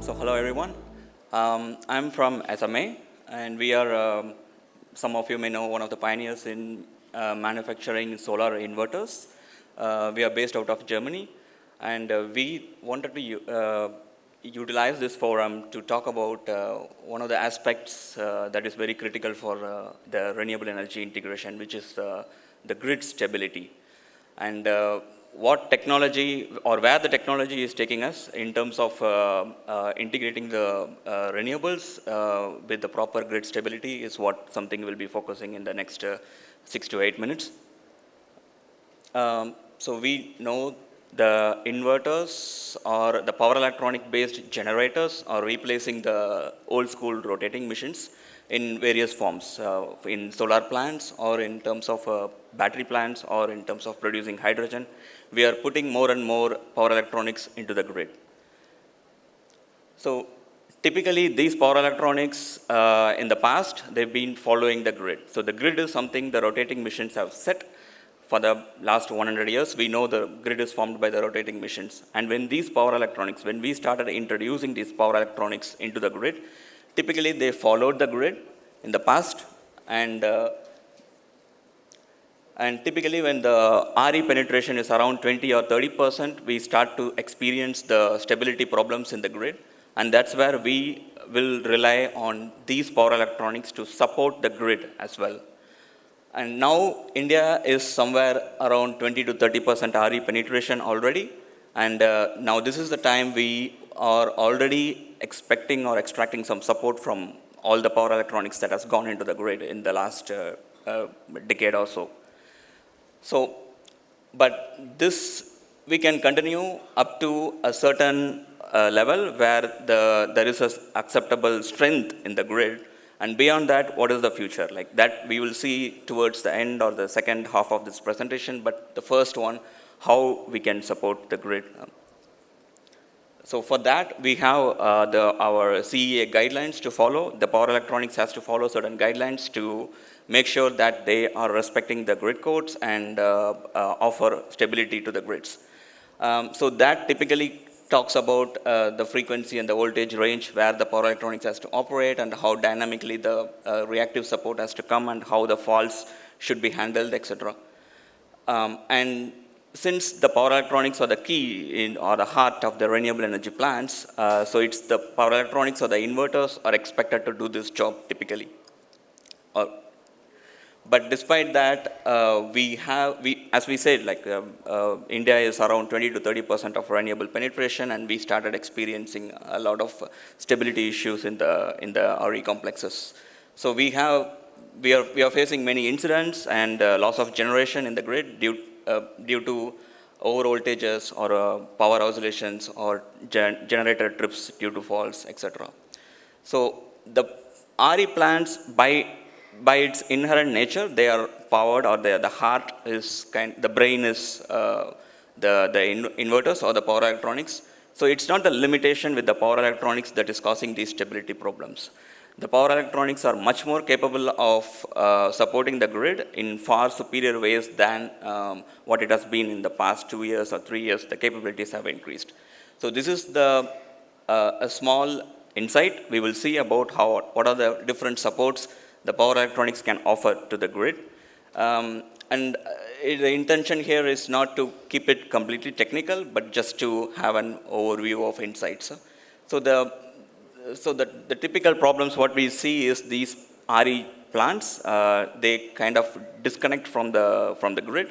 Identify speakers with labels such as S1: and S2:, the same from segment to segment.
S1: So hello everyone. I'm from SMA, and we are, some of you may know, one of the pioneers in manufacturing solar inverters. We are based out of Germany, and we wanted to utilize this forum to talk about one of the aspects that is very critical for the renewable energy integration, which is the grid stability. And what technology or where the technology is taking us in terms of integrating the renewables with the proper grid stability is what something we'll be focusing in the next 6 to 8 minutes. So we know the inverters or the power electronic based generators are replacing the old school rotating machines in various forms, in solar plants or in terms of battery plants or in terms of producing hydrogen. We are putting more and more power electronics into the grid. So typically these power electronics in the past, they've been following the grid. So the grid is something the rotating machines have set for the last 100 years. We know the grid is formed by the rotating machines. And when these power electronics, when we started introducing these power electronics into the grid, typically they followed the grid in the past, and typically when the RE penetration is around 20 or 30%, we start to experience the stability problems in the grid, and that's where we will rely on these power electronics to support the grid as well. And now India is somewhere around 20 to 30% RE penetration already, and now this is the time we are already expecting or extracting some support from all the power electronics that has gone into the grid in the last decade or so. So, but this we can continue up to a certain level where there is an acceptable strength in the grid, and beyond that, what is the future? Like that we will see towards the end or the second half of this presentation, but the first one, how we can support the grid. So for that, we have our CEA guidelines to follow. The power electronics has to follow certain guidelines to make sure that they are respecting the grid codes and offer stability to the grids. So that typically talks about the frequency and the voltage range where the power electronics has to operate, and how dynamically the reactive support has to come, and how the faults should be handled, etc. And since the power electronics are the key or the heart of the renewable energy plants, so it's the power electronics or the inverters are expected to do this job typically. But despite that, as we said, like India is around 20 to 30% of renewable penetration, and we started experiencing a lot of stability issues in the RE complexes. So we are facing many incidents and loss of generation in the grid due to over voltages or power oscillations or generator trips due to faults, etc. So the RE plants, by its inherent nature, they are powered, or the heart is the brain is the inverters or the power electronics. So it's not the limitation with the power electronics that is causing these stability problems. The power electronics are much more capable of supporting the grid in far superior ways than what it has been in the past 2 years or 3 years. The capabilities have increased. So this is a small insight we will see about what are the different supports the power electronics can offer to the grid. The intention here is not to keep it completely technical, but just to have an overview of insights. So the typical problems what we see is these RE plants, they kind of disconnect from the grid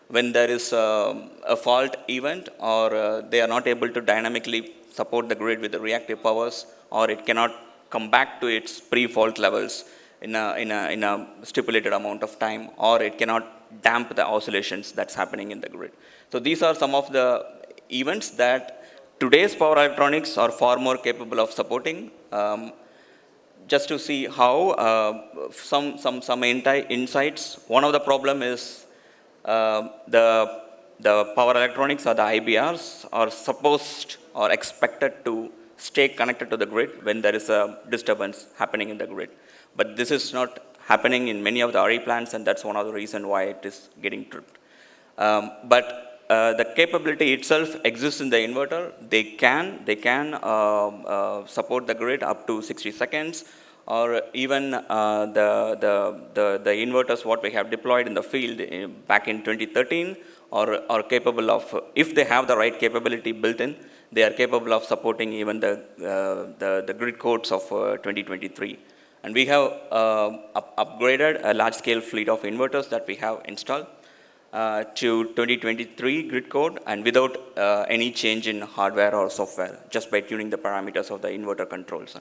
S1: when there is a fault event, or they are not able to dynamically support the grid with the reactive powers, or it cannot come back to its pre-fault levels in a stipulated amount of time, or it cannot damp the oscillations that's happening in the grid. So these are some of the events that today's power electronics are far more capable of supporting. Just to see how some insights. One of the problem is the power electronics or the IBRs are supposed or expected to stay connected to the grid when there is a disturbance happening in the grid. But this is not happening in many of the RE plants, and that's one of the reasons why it is getting tripped. But the capability itself exists in the inverter. They can support the grid up to 60 seconds, or even the inverters what we have deployed in the field back in 2013 are capable of, if they have the right capability built in, they are capable of supporting even the grid codes of 2023. And we have upgraded a large-scale fleet of inverters that we have installed to 2023 grid code, and without any change in hardware or software, just by tuning the parameters of the inverter controls.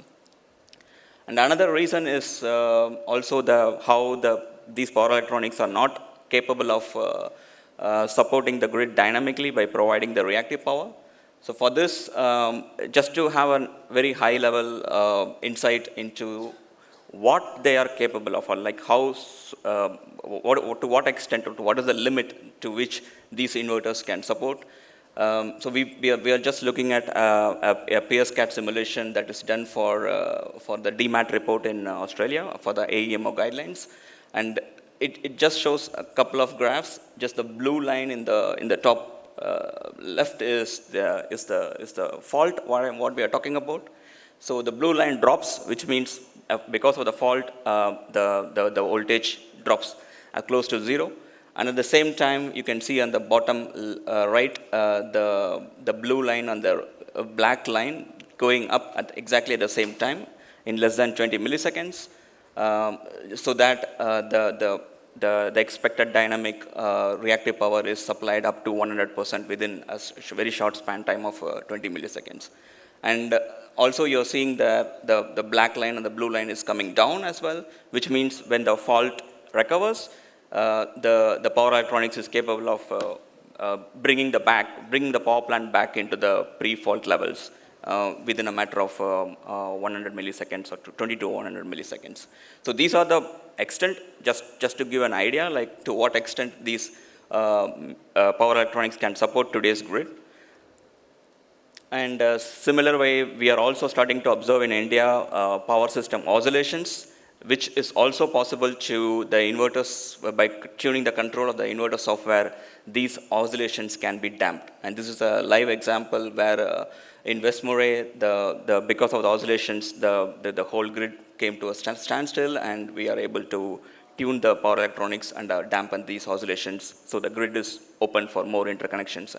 S1: And another reason is also how these power electronics are not capable of supporting the grid dynamically by providing the reactive power. So for this, just to have a very high level insight into what they are capable of, or like how, to what extent, or to what is the limit to which these inverters can support. So we are just looking at a PSCAT simulation that is done for the DMAT report in Australia for the AEMO guidelines, and it just shows a couple of graphs. Just the blue line in the top left is the fault what we are talking about. So the blue line drops, which means because of the fault, the voltage drops close to zero. And at the same time, you can see on the bottom right, the blue line and the black line going up at exactly at the same time in less than 20 milliseconds, so that the expected dynamic reactive power is supplied up to 100% within a very short span time of 20 milliseconds. And also you're seeing the black line and the blue line is coming down as well, which means when the fault recovers, the power electronics is capable of bringing the power plant back into the pre-fault levels within a matter of 100 milliseconds or 20 to 100 milliseconds. So these are the extent, just to give an idea, like to what extent these power electronics can support today's grid. And similar way, we are also starting to observe in India power system oscillations, which is also possible to the inverters. By tuning the control of the inverter software, these oscillations can be damped. And this is a live example where in West Murray, because of the oscillations, the whole grid came to a standstill, and we are able to tune the power electronics and dampen these oscillations, so the grid is open for more interconnections.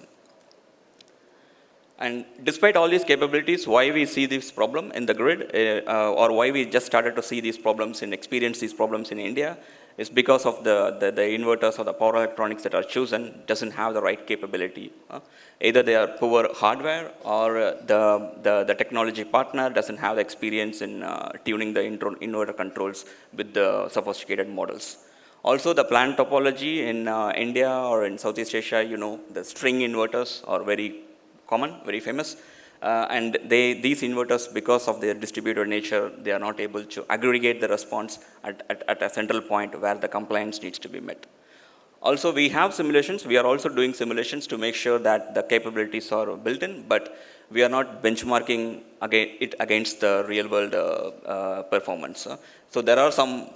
S1: And despite all these capabilities, why we see this problem in the grid, or why we just started to see these problems and experience these problems in India, is because of the inverters or the power electronics that are chosen doesn't have the right capability. Either they are poor hardware, or the technology partner doesn't have the experience in tuning the inverter controls with the sophisticated models. Also, the plant topology in India or in Southeast Asia, the string inverters are very common, very famous, and these inverters, because of their distributed nature, they are not able to aggregate the response at a central point where the compliance needs to be met. Also, we have simulations. We are also doing simulations to make sure that the capabilities are built in, but we are not benchmarking it against the real world performance. So there are some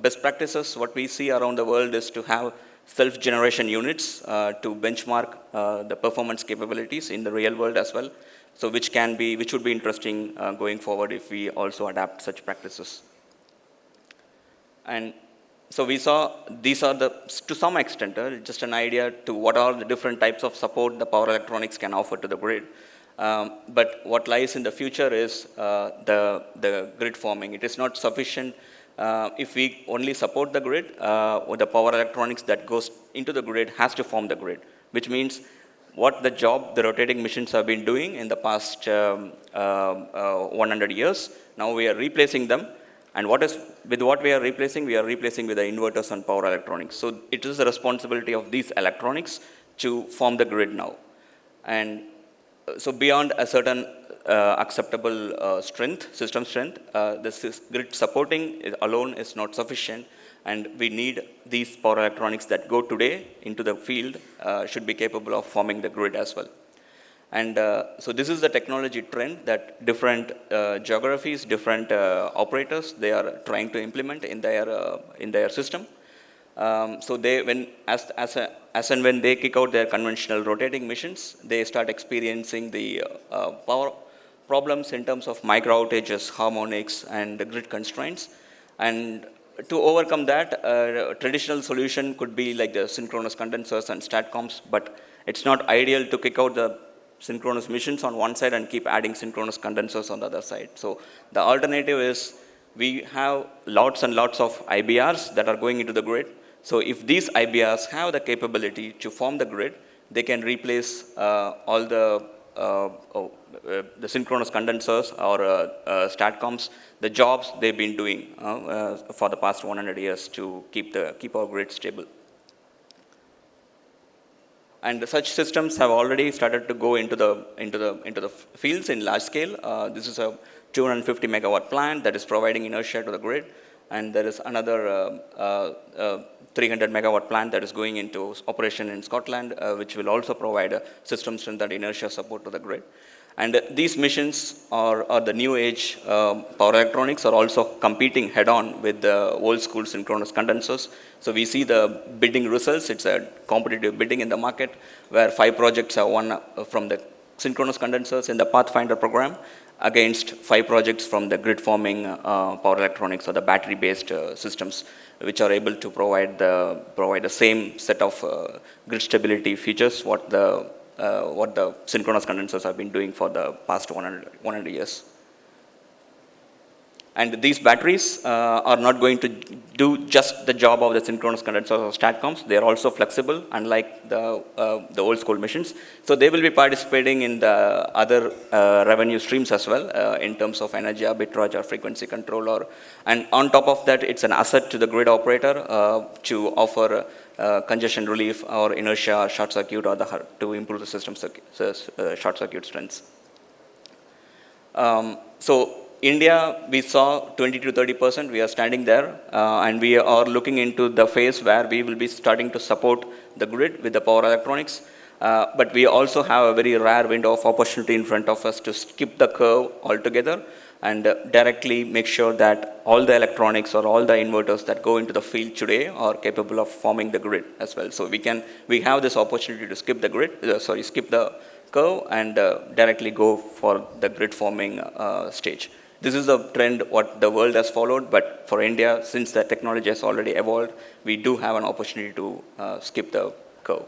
S1: best practices. What we see around the world is to have self-generation units to benchmark the performance capabilities in the real world as well. So which would be interesting going forward if we also adapt such practices. And so we saw these are to some extent, just an idea to what are the different types of support the power electronics can offer to the grid. But what lies in the future is the grid forming. It is not sufficient if we only support the grid, or the power electronics that goes into the grid has to form the grid, which means what the job the rotating machines have been doing in the past 100 years, now we are replacing them. And with what we are replacing with the inverters and power electronics. So it is the responsibility of these electronics to form the grid now. And so beyond a certain acceptable system strength, this grid supporting alone is not sufficient, and we need these power electronics that go today into the field should be capable of forming the grid as well. And so this is the technology trend that different geographies, different operators, they are trying to implement in their system. So they, as and when they kick out their conventional rotating missions, they start experiencing the power problems in terms of micro outages, harmonics, and grid constraints. And to overcome that, a traditional solution could be like the synchronous condensers and statcoms, but it's not ideal to kick out the synchronous missions on one side and keep adding synchronous condensers on the other side. So the alternative is we have lots and lots of IBRs that are going into the grid. So if these IBRs have the capability to form the grid, they can replace all the synchronous condensers or statcoms, the jobs they've been doing for the past 100 years to keep our grid stable. And such systems have already started to go into the fields in large scale. This is a 250 megawatt plant that is providing inertia to the grid, and there is another 300 megawatt plant that is going into operation in Scotland, which will also provide a system strength and inertia support to the grid. And these missions are the new age power electronics are also competing head on with the old school synchronous condensers. So we see the bidding results. It's a competitive bidding in the market where 5 projects have won from the synchronous condensers in the Pathfinder program against 5 projects from the grid forming power electronics or the battery based systems, which are able to provide the same set of grid stability features what the synchronous condensers have been doing for the past 100 years. And these batteries are not going to do just the job of the synchronous condensers or statcoms. They are also flexible, unlike the old school missions. So they will be participating in the other revenue streams as well, in terms of energy arbitrage or frequency control. And on top of that, it's an asset to the grid operator to offer congestion relief or inertia short circuit or to improve the system short circuit strengths. So India, we saw 20 to 30%. We are standing there, and we are looking into the phase where we will be starting to support the grid with the power electronics. But we also have a very rare window of opportunity in front of us to skip the curve altogether and directly make sure that all the electronics or all the inverters that go into the field today are capable of forming the grid as well. So we have this opportunity to skip the curve and directly go for the grid forming stage. This is the trend what the world has followed, but for India, since the technology has already evolved, we do have an opportunity to skip the curve.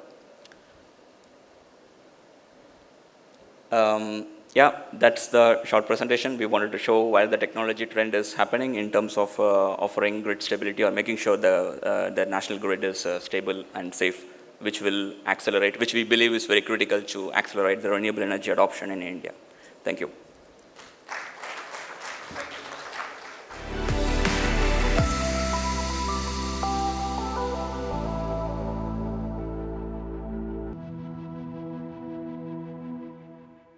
S1: Yeah, that's the short presentation. We wanted to show why the technology trend is happening in terms of offering grid stability or making sure the national grid is stable and safe, which will accelerate, which we believe is very critical to accelerate the renewable energy adoption in India. Thank you.